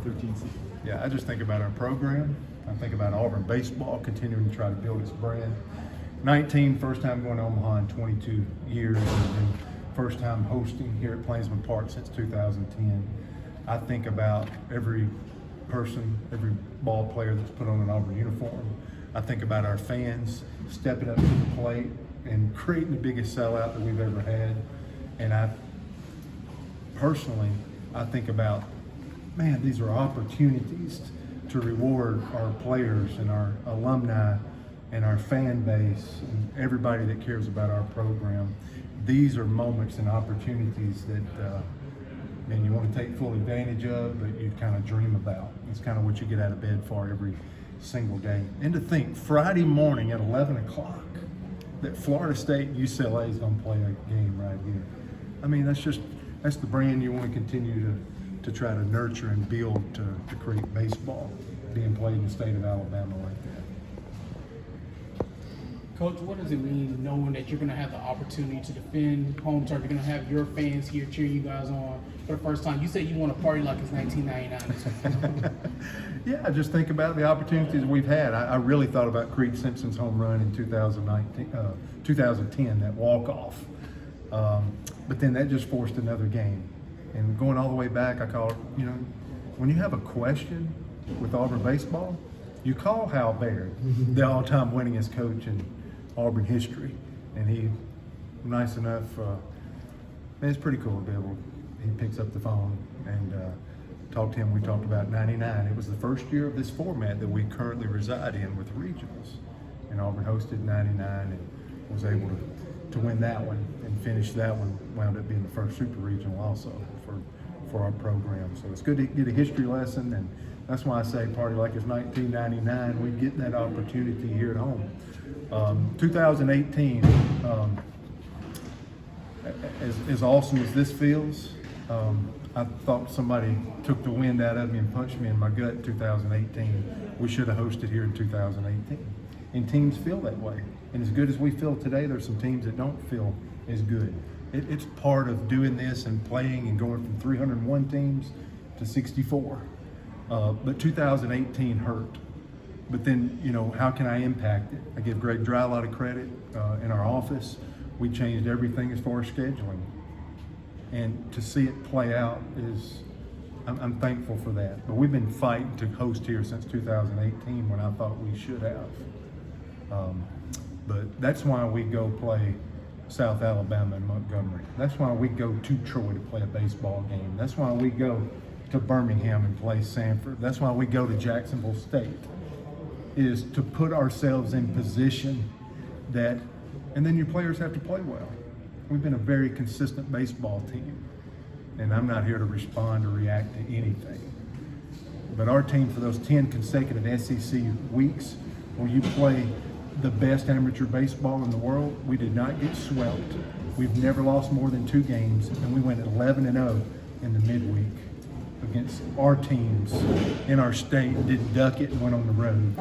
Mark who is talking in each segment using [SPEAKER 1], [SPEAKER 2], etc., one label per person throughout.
[SPEAKER 1] 13th seed?
[SPEAKER 2] Yeah, I just think about our program. I think about Auburn baseball continuing to try to build its brand. 19, first time going to Omaha in 22 years, and then first time hosting here at Plainsman Park since 2010. I think about every person, every ball player that's put on an Auburn uniform. I think about our fans stepping up to the plate and creating the biggest sellout that we've ever had. And I think about, man, these are opportunities to reward our players and our alumni and our fan base and everybody that cares about our program. These are moments and opportunities that man, you want to take full advantage of, but you kind of dream about. It's kind of what you get out of bed for every single day. And to think Friday morning at 11 o'clock that Florida State and UCLA is going to play a game right here. I mean, that's the brand you want to continue to try to nurture and build to create baseball being played in the state of Alabama like that.
[SPEAKER 3] Coach, what does it mean knowing that you're going to have the opportunity to defend home turf? You're going to have your fans here cheering you guys on for the first time. You said you want to party like it's 1999.
[SPEAKER 2] Yeah, just think about the opportunities we've had. I really thought about Creed Simpson's home run in 2010, that walk-off. But then that just forced another game. And going all the way back, I call it, when you have a question with Auburn baseball, you call Hal Baird, the all-time winningest coach in Auburn history. And he, nice enough, man, it's pretty cool to be able, he picks up the phone and talked to him. We talked about 99. It was the first year of this format that we currently reside in with regionals. And Auburn hosted 99 and was able to win that one and finish that one, wound up being the first super regional also for our program. So it's good to get a history lesson, and that's why I say party like it's 1999. We get that opportunity here at home. 2018, as awesome as this feels, I thought somebody took the wind out of me and punched me in my gut in 2018. We should have hosted here in 2018. And teams feel that way. And as good as we feel today, there's some teams that don't feel as good. It's part of doing this and playing and going from 301 teams to 64. But 2018 hurt. But then, how can I impact it? I give Greg Dry a lot of credit. In our office, we changed everything as far as scheduling. And to see it play out I'm thankful for that. But we've been fighting to host here since 2018 when I thought we should have. But that's why we go play South Alabama and Montgomery. That's why we go to Troy to play a baseball game. That's why we go to Birmingham and play Sanford. That's why we go to Jacksonville State, is to put ourselves in position that, and then your players have to play well. We've been a very consistent baseball team, and I'm not here to respond or react to anything. But our team, for those 10 consecutive SEC weeks where you play the best amateur baseball in the world, we did not get swept. We've never lost more than 2 games, and we went 11-0 in the midweek against our teams in our state, didn't duck it and went on the road.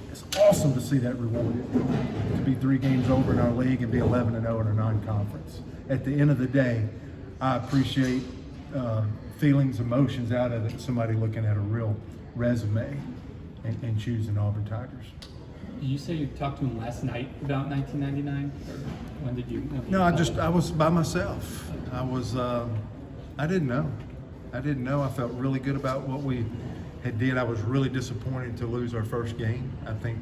[SPEAKER 2] It's awesome to see that rewarded, to be 3 games over in our league and be 11-0 in our non-conference. At the end of the day, I appreciate feelings, emotions out of it, somebody looking at a real resume and choosing Auburn Tigers.
[SPEAKER 1] You say you talked to him last night about 1999, or when did you?
[SPEAKER 2] No, I was by myself. I didn't know. I felt really good about what we had did. I was really disappointed to lose our first game. I think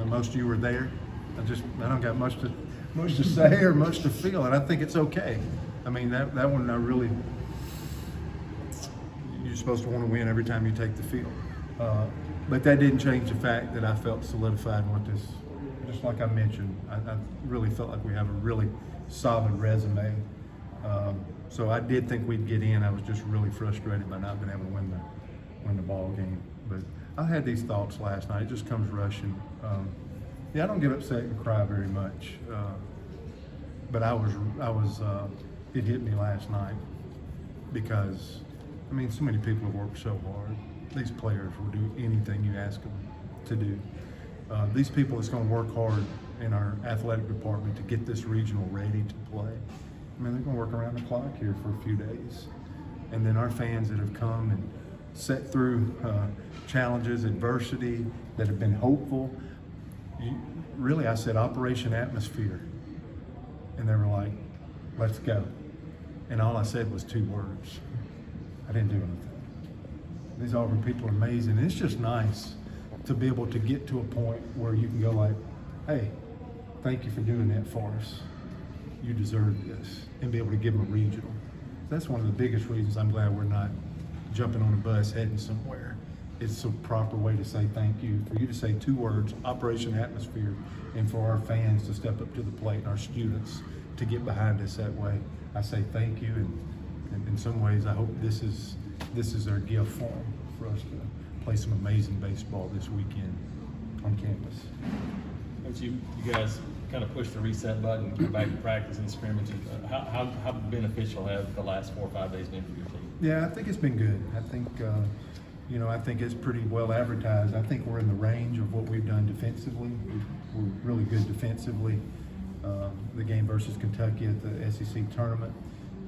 [SPEAKER 2] most of you were there. I don't got much to say or much to feel, and I think it's okay. I mean, that one you're supposed to want to win every time you take the field. But that didn't change the fact that I felt solidified with this. Just like I mentioned, I really felt like we have a really solid resume. So I did think we'd get in. I was just really frustrated by not being able to win the ball game. But I had these thoughts last night. It just comes rushing. I don't get upset and cry very much. But it hit me last night because, so many people have worked so hard. These players will do anything you ask them to do. These people that's going to work hard in our athletic department to get this regional ready to play. They're going to work around the clock here for a few days. And then our fans that have come and sat through challenges, adversity, that have been hopeful. Really, I said Operation Atmosphere. And they were like, let's go. And all I said was 2 words. I didn't do anything. These Auburn people are amazing. And it's just nice to be able to get to a point where you can go like, hey, thank you for doing that for us. You deserve this. And be able to give them a regional. That's one of the biggest reasons I'm glad we're not jumping on a bus heading somewhere. It's a proper way to say thank you. For you to say 2 words, Operation Atmosphere, and for our fans to step up to the plate and our students to get behind us that way. I say thank you, and in some ways I hope this is our gift for them, for us to play some amazing baseball this weekend on campus.
[SPEAKER 4] As you guys kind of push the reset button, go back to practice and scrimmages, how beneficial have the last 4 or 5 days been for your team?
[SPEAKER 2] Yeah, I think it's been good. I think, I think it's pretty well advertised. I think we're in the range of what we've done defensively. We're really good defensively. The game versus Kentucky at the SEC tournament,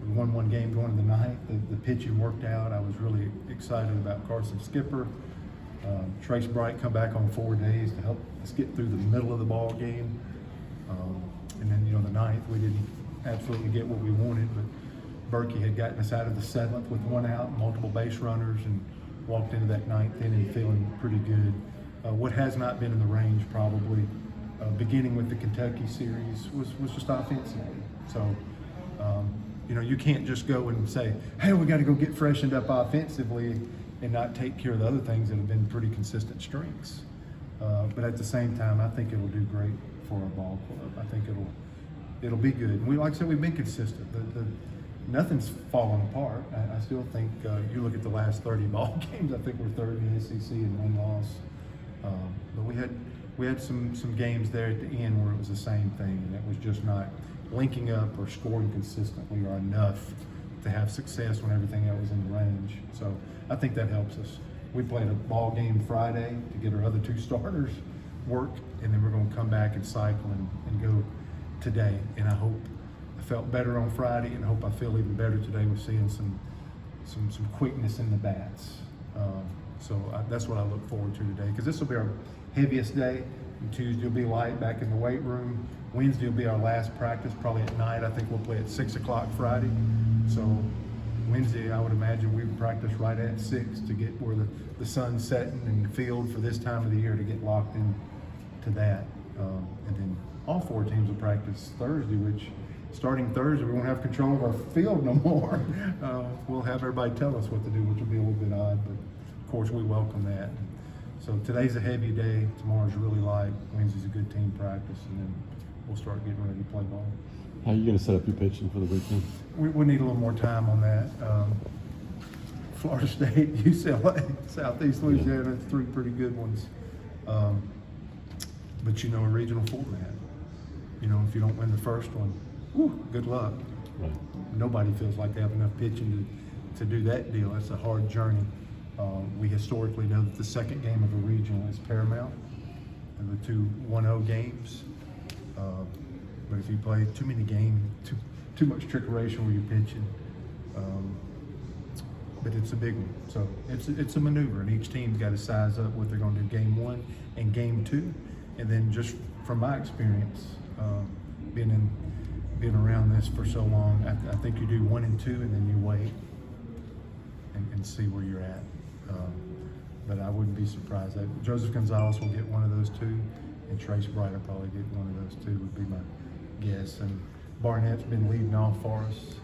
[SPEAKER 2] we won 1 game going to the 9th. The pitching worked out. I was really excited about Carson Skipper. Trace Bright come back on 4 days to help us get through the middle of the ball game. And then, the 9th, we didn't absolutely get what we wanted, but Berkey had gotten us out of the 7th with 1 out, multiple base runners, and walked into that 9th inning feeling pretty good. What has not been in the range probably, beginning with the Kentucky series, was just offensively. So, you can't just go and say, hey, we got to go get freshened up offensively and not take care of the other things that have been pretty consistent strengths. But at the same time, I think it'll do great for our ball club. I think it'll be good. And like I said, we've been consistent. Nothing's fallen apart. I still think you look at the last 30 ball games. I think we're 3rd in the SEC in 1 loss. But we had some games there at the end where it was the same thing, and it was just not linking up or scoring consistently or enough to have success when everything else was in the range. So I think that helps us. We played a ball game Friday to get our other 2 starters work, and then we're going to come back and cycle and go today. And I felt better on Friday, and I hope I feel even better today with seeing some quickness in the bats. That's what I look forward to today, because this will be our heaviest day. And Tuesday will be light back in the weight room. Wednesday will be our last practice, probably at night. I think we'll play at 6 o'clock Friday. So Wednesday, I would imagine we would practice right at 6 to get where the sun's setting and field for this time of the year to get locked in to that. And then all 4 teams will practice Thursday, which starting Thursday, we won't have control of our field no more. We'll have everybody tell us what to do, which will be a little bit odd, but of course we welcome that. So today's a heavy day, tomorrow's really light, Wednesday's a good team practice, and then we'll start getting ready to play ball.
[SPEAKER 5] How are you going to set up your pitching for the weekend?
[SPEAKER 2] We need a little more time on that. Florida State, UCLA, Southeast Louisiana, 3 pretty good ones. But a regional format. If you don't win the first one, good luck.
[SPEAKER 5] Right.
[SPEAKER 2] Nobody feels like they have enough pitching to do that deal. That's a hard journey. We historically know that the second game of a regional is paramount, and the 2 1-0 games. But if you play too many games, too much trickeration where you're pitching, but it's a big one. So it's a maneuver, and each team's got to size up what they're going to do game 1 and game 2, and then just from my experience, being around this for so long, I think you do 1 and 2, and then you wait and see where you're at. But I wouldn't be surprised that Joseph Gonzalez will get one of those 2, and Trace Bright will probably get one of those 2, would be my guess. And Barnett's been leading off for us.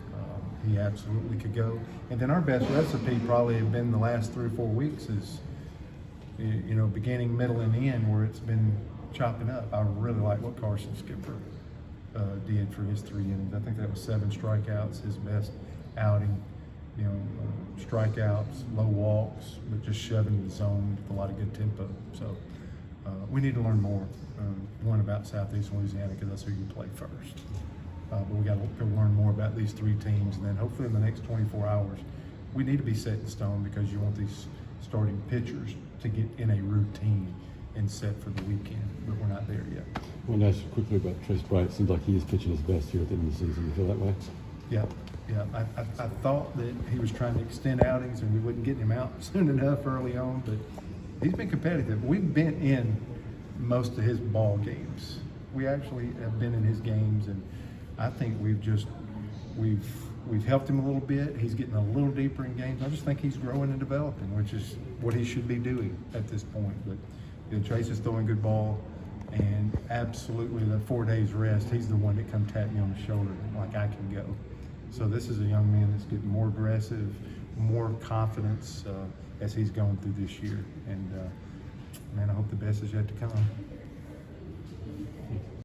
[SPEAKER 2] He absolutely could go. And then our best recipe probably have been the last 3 or 4 weeks is, beginning, middle, and end, where it's been chopping up. I really like what Carson Skipper did for his 3 innings. I think that was 7 strikeouts, his best outing. Strikeouts, low walks, but just shoving the zone with a lot of good tempo. So we need to learn more. One about Southeast Louisiana, because that's who you play first. But we got to learn more about these 3 teams, and then hopefully in the next 24 hours, we need to be set in stone, because you want these starting pitchers to get in a routine and set for the weekend, but we're not there yet.
[SPEAKER 5] I want to ask you quickly about Trace Bright. It seems like he is pitching his best here at the end of the season. You feel that way?
[SPEAKER 2] Yeah, yeah. I thought that he was trying to extend outings and we wouldn't get him out soon enough early on, but he's been competitive. We've been in most of his ball games. We actually have been in his games, and I think we've helped him a little bit. He's getting a little deeper in games. I just think he's growing and developing, which is what he should be doing at this point. But you know, Trace is throwing good ball, and absolutely the 4 days rest, he's the one that come tap me on the shoulder like I can go. So this is a young man that's getting more aggressive, more confidence as he's going through this year. And man, I hope the best is yet to come.